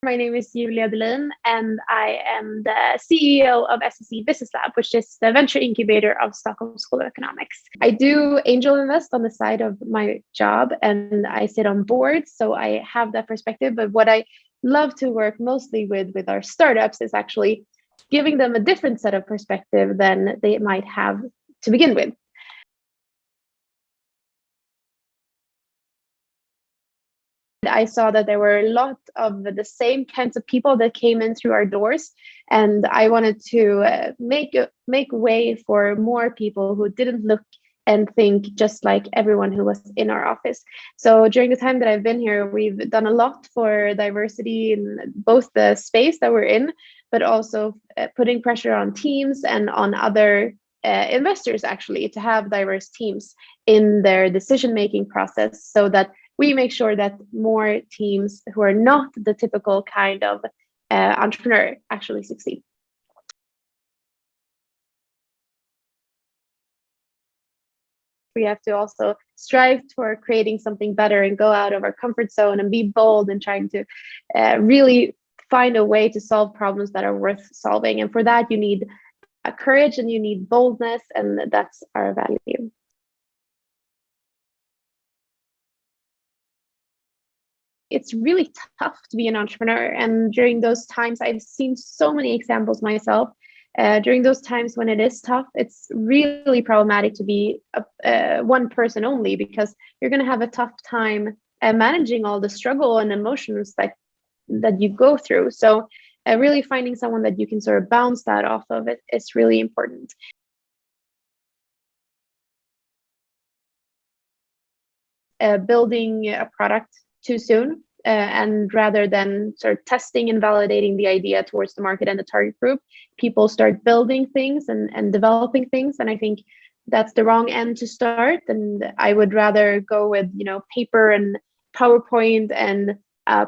My name is Delin, and I am the CEO of SSE Business Lab, which is the venture incubator of Stockholm School of Economics. I do angel invest on the side of my job, and I sit on boards, so I have that perspective. But what I love to work mostly with our startups is actually giving them a different set of perspective than they might have to begin with. I saw that there were a lot of the same kinds of people that came in through our doors, and I wanted to make way for more people who didn't look and think just like everyone who was in our office. So during the time that I've been here, we've done a lot for diversity in both the space that we're in, but also putting pressure on teams and on other investors actually to have diverse teams in their decision-making process, so that we make sure that more teams who are not the typical kind of entrepreneur actually succeed. We have to also strive for creating something better and go out of our comfort zone and be bold and trying to really find a way to solve problems that are worth solving. And for that, you need courage and you need boldness, and that's our value. It's really tough to be an entrepreneur. And during those times, I've seen so many examples myself. During those times when it is tough, it's really problematic to be one person only, because you're going to have a tough time managing all the struggle and emotions that you go through. So really finding someone that you can sort of bounce that off of it is really important. Building a product too soon, and rather than sort of testing and validating the idea towards the market and the target group, people start building things and developing things. And I think that's the wrong end to start. And I would rather go with, paper and PowerPoint and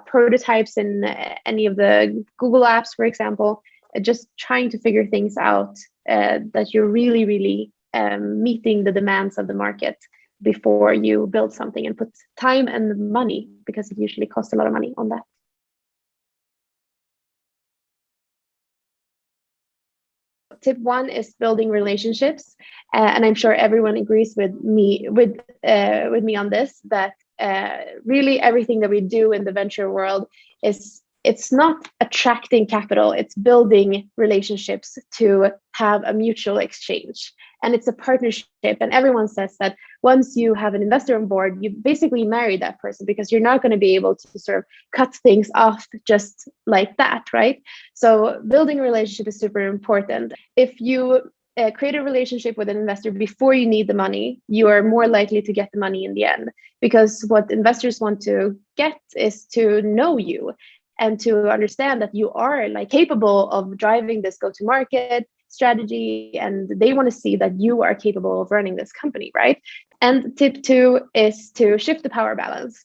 prototypes in any of the Google apps, for example, just trying to figure things out that you're really, really meeting the demands of the market before you build something and put time and money, because it usually costs a lot of money on that. Tip one is building relationships, and I'm sure everyone agrees with me on this, that really everything that we do in the venture world it's not attracting capital, it's building relationships to have a mutual exchange. And it's a partnership. And everyone says that once you have an investor on board, you basically marry that person, because you're not going to be able to sort of cut things off just like that, right? So building a relationship is super important. If you create a relationship with an investor before you need the money, you are more likely to get the money in the end, because what investors want to get is to know you and to understand that you are capable of driving this go-to-market strategy, and they want to see that you are capable of running this company, right? And tip two is to shift the power balance.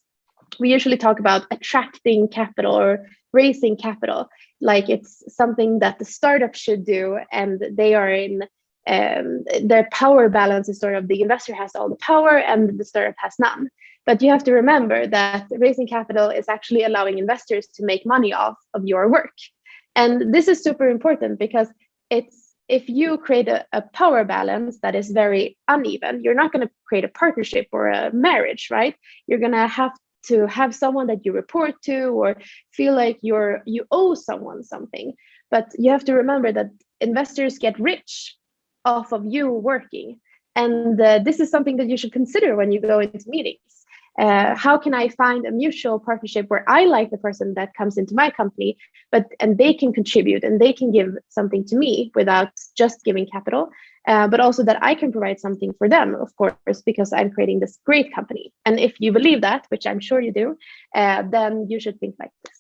We usually talk about attracting capital or raising capital like it's something that the startup should do, and they are in their power balance is sort of the investor has all the power and the startup has none. But you have to remember that raising capital is actually allowing investors to make money off of your work. And this is super important, because if you create a power balance that is very uneven, you're not going to create a partnership or a marriage, right? You're going to have someone that you report to or feel like you owe someone something. But you have to remember that investors get rich off of you working. And this is something that you should consider when you go into meetings. How can I find a mutual partnership where I like the person that comes into my company, and they can contribute and they can give something to me without just giving capital, but also that I can provide something for them, of course, because I'm creating this great company. And if you believe that, which I'm sure you do, then you should think like this.